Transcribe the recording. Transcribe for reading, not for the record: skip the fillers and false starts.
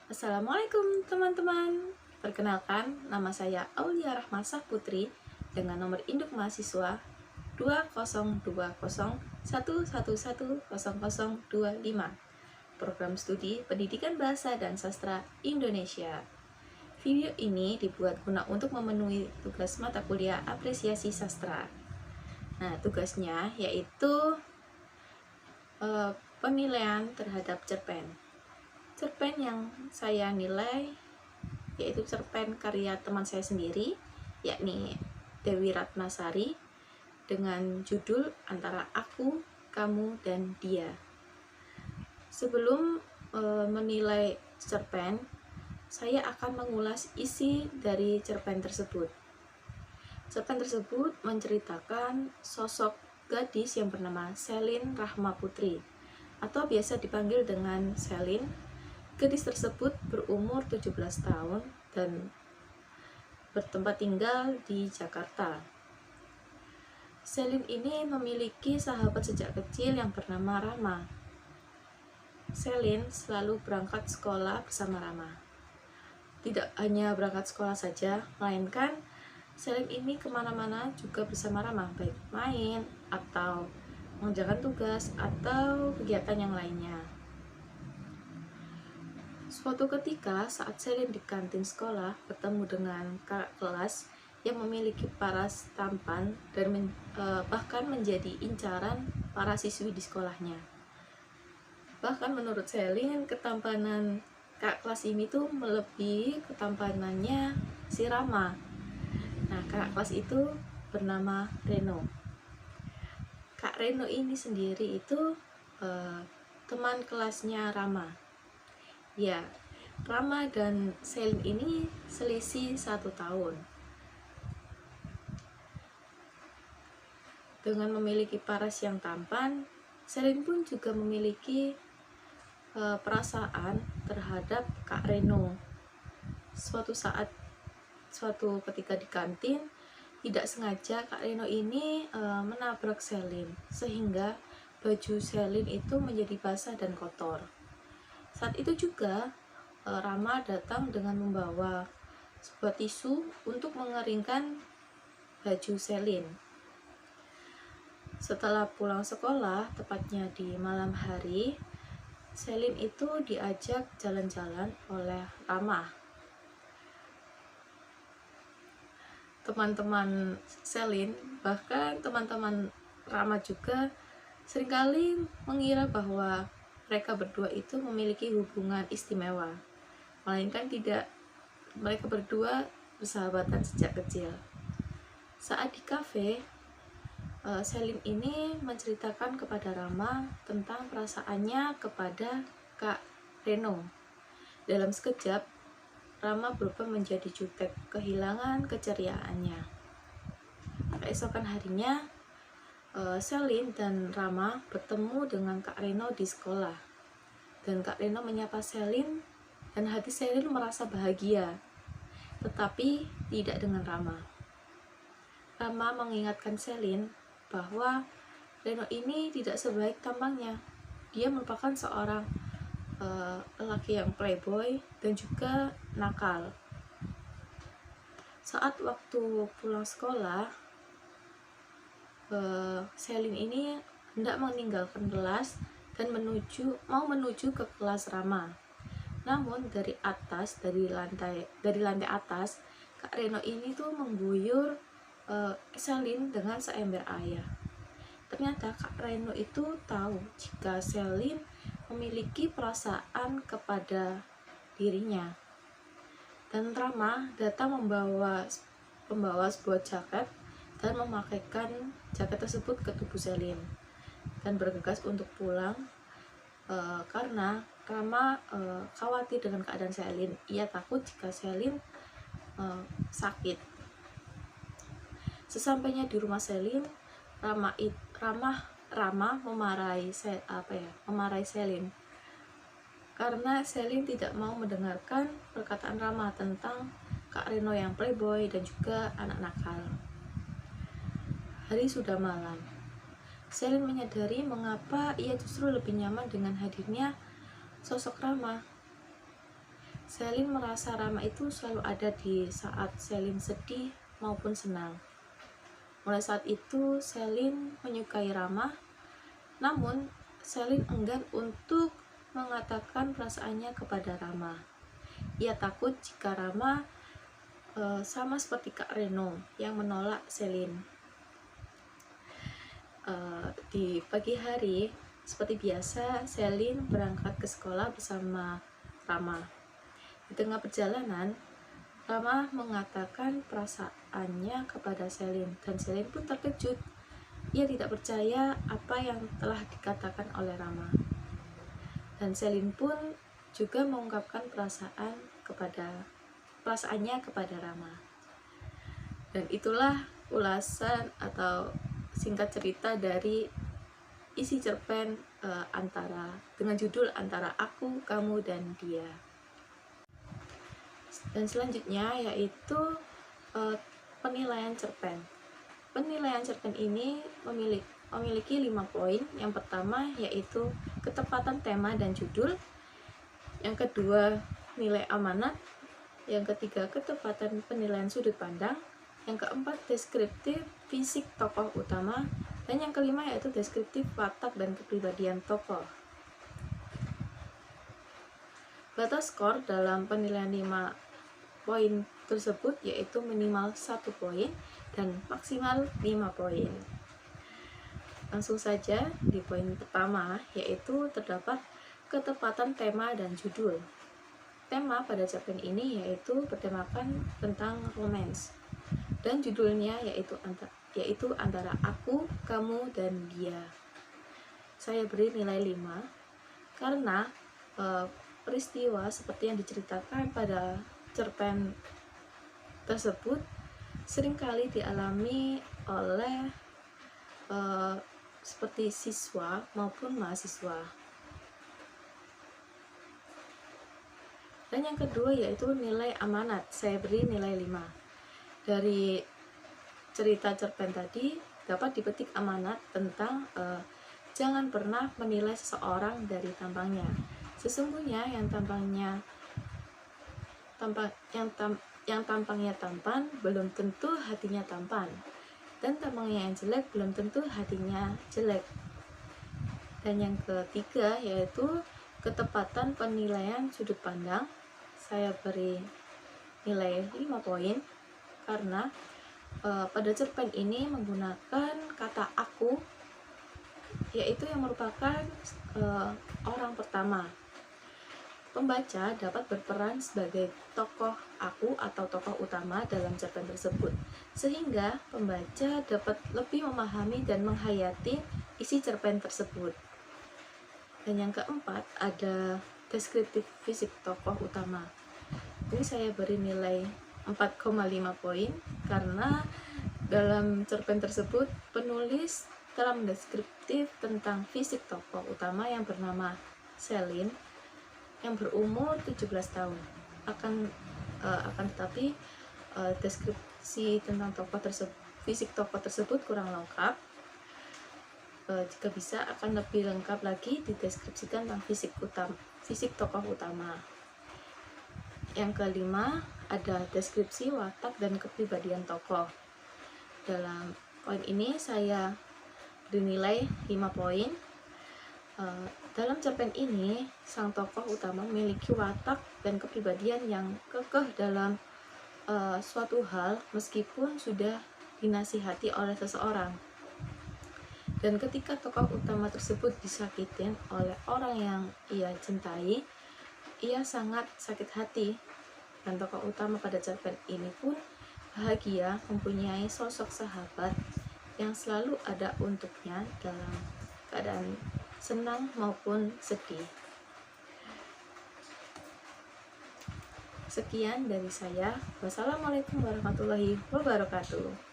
Assalamualaikum teman-teman. Perkenalkan, nama saya Aulia Rahmasah Putri dengan nomor induk mahasiswa 202011111025, Program Studi Pendidikan Bahasa dan Sastra Indonesia. Video ini dibuat guna untuk memenuhi tugas mata kuliah apresiasi sastra. Nah, tugasnya yaitu penilaian terhadap cerpen. Cerpen yang saya nilai yaitu cerpen karya teman saya sendiri, yakni Dewi Ratnasari, dengan judul Antara Aku, Kamu, dan Dia. Sebelum menilai cerpen, saya akan mengulas isi dari cerpen tersebut. Cerpen tersebut menceritakan sosok gadis yang bernama Selin Rahma Putri, atau biasa dipanggil dengan Selin. Gadis tersebut berumur 17 tahun dan bertempat tinggal di Jakarta. Selin ini memiliki sahabat sejak kecil yang bernama Rama. Selin selalu berangkat sekolah bersama Rama. Tidak hanya berangkat sekolah saja, melainkan Selin ini kemana-mana juga bersama Rama, baik main atau mengerjakan tugas atau kegiatan yang lainnya. Suatu ketika saat Selin di kantin sekolah bertemu dengan kakak kelas yang memiliki paras tampan dan bahkan menjadi incaran para siswi di sekolahnya. Bahkan menurut Selin, ketampanan kakak kelas ini tuh melebihi ketampanannya si Rama. Nah, kakak kelas itu bernama Reno. Kak Reno ini sendiri itu teman kelasnya Rama. Ya, Rama dan Selin ini selisih 1 tahun. Dengan memiliki paras yang tampan, Selin pun juga memiliki perasaan terhadap Kak Reno. Suatu ketika di kantin, tidak sengaja Kak Reno ini menabrak Selin, sehingga baju Selin itu menjadi basah dan kotor. Saat itu juga Rama datang dengan membawa sebuah tisu untuk mengeringkan baju Selin. Setelah pulang sekolah, tepatnya di malam hari, Selin itu diajak jalan-jalan oleh Rama. Teman-teman Selin, bahkan teman-teman Rama juga seringkali mengira bahwa mereka berdua itu memiliki hubungan istimewa, melainkan tidak. Mereka berdua bersahabatan sejak kecil. Saat di kafe, Selin ini menceritakan kepada Rama tentang perasaannya kepada Kak Reno. Dalam sekejap, Rama berubah menjadi jutek, kehilangan keceriaannya. Keesokan harinya, Selin dan Rama bertemu dengan Kak Reno di sekolah, dan Kak Reno menyapa Selin dan hati Selin merasa bahagia, tetapi tidak dengan Rama. Rama mengingatkan Selin bahwa Reno ini tidak sebaik tampangnya. Dia merupakan seorang lelaki yang playboy dan juga nakal. Saat waktu pulang sekolah, Selin ini hendak meninggalkan kelas dan mau menuju ke kelas Rama. Namun dari lantai atas, Kak Reno ini tuh mengguyur Selin dengan seember air. Ternyata Kak Reno itu tahu jika Selin memiliki perasaan kepada dirinya. Dan Rama datang membawa sebuah jaket dan memakaikan jaket tersebut ke tubuh Selin dan bergegas untuk pulang karena Rama khawatir dengan keadaan Selin. Ia takut jika Selin sakit. Sesampainya di rumah Selin, Rama memarahi Selin karena Selin tidak mau mendengarkan perkataan Rama tentang Kak Reno yang playboy dan juga anak nakal. Hari sudah malam. Selin menyadari mengapa ia justru lebih nyaman dengan hadirnya sosok Rama. Selin merasa Rama itu selalu ada di saat Selin sedih maupun senang. Mulai saat itu Selin menyukai Rama, namun Selin enggan untuk mengatakan perasaannya kepada Rama. Ia takut jika Rama sama seperti Kak Reno yang menolak Selin. Di pagi hari, seperti biasa, Selin berangkat ke sekolah bersama Rama. Di tengah perjalanan, Rama mengatakan perasaannya kepada Selin, dan Selin pun terkejut. Ia tidak percaya apa yang telah dikatakan oleh Rama. Dan Selin pun juga mengungkapkan perasaannya kepada Rama. Dan itulah ulasan atau singkat cerita dari isi cerpen dengan judul Antara Aku, Kamu, dan Dia. Dan selanjutnya yaitu penilaian cerpen. Penilaian cerpen ini memiliki 5 poin. Yang pertama yaitu ketepatan tema dan judul. Yang kedua, nilai amanat. Yang ketiga, ketepatan penilaian sudut pandang. Yang keempat, deskriptif fisik tokoh utama. Dan yang kelima yaitu deskriptif watak dan kepribadian tokoh. Batas skor dalam penilaian 5 poin tersebut yaitu minimal 1 poin dan maksimal 5 poin. Langsung saja di poin pertama, yaitu terdapat ketepatan tema dan judul. Tema pada cerpen ini yaitu bertemakan tentang romance, dan judulnya yaitu Antara Aku, Kamu, dan Dia. Saya beri nilai 5 karena peristiwa seperti yang diceritakan pada cerpen tersebut seringkali dialami oleh seperti siswa maupun mahasiswa. Dan yang kedua yaitu nilai amanat. Saya beri nilai 5. Dari cerita cerpen tadi dapat dipetik amanat tentang jangan pernah menilai seseorang dari tampangnya. Sesungguhnya yang tampangnya tampan belum tentu hatinya tampan, dan tampangnya yang jelek belum tentu hatinya jelek. Dan yang ketiga yaitu ketepatan penilaian sudut pandang. Saya beri nilai 5 poin karena pada cerpen ini menggunakan kata aku, yaitu yang merupakan orang pertama. Pembaca dapat berperan sebagai tokoh aku atau tokoh utama dalam cerpen tersebut, sehingga pembaca dapat lebih memahami dan menghayati isi cerpen tersebut. Dan yang keempat ada deskriptif fisik tokoh utama. Ini saya beri nilai 4,5 poin karena dalam cerpen tersebut penulis telah mendeskriptif tentang fisik tokoh utama yang bernama Selin yang berumur 17 tahun. Akan tetapi deskripsi tentang fisik tokoh tersebut kurang lengkap. Jika bisa akan lebih lengkap lagi dideskripsikan tentang fisik tokoh utama. Yang kelima ada deskripsi watak dan kepribadian tokoh. Dalam poin ini saya bernilai 5 poin. Dalam cerpen ini, sang tokoh utama memiliki watak dan kepribadian yang kekeh dalam suatu hal meskipun sudah dinasihati oleh seseorang. Dan ketika tokoh utama tersebut disakitin oleh orang yang ia cintai, ia sangat sakit hati. Dan tokoh utama pada cerpen ini pun bahagia mempunyai sosok sahabat yang selalu ada untuknya dalam keadaan senang maupun sedih. Sekian dari saya. Wassalamualaikum warahmatullahi wabarakatuh.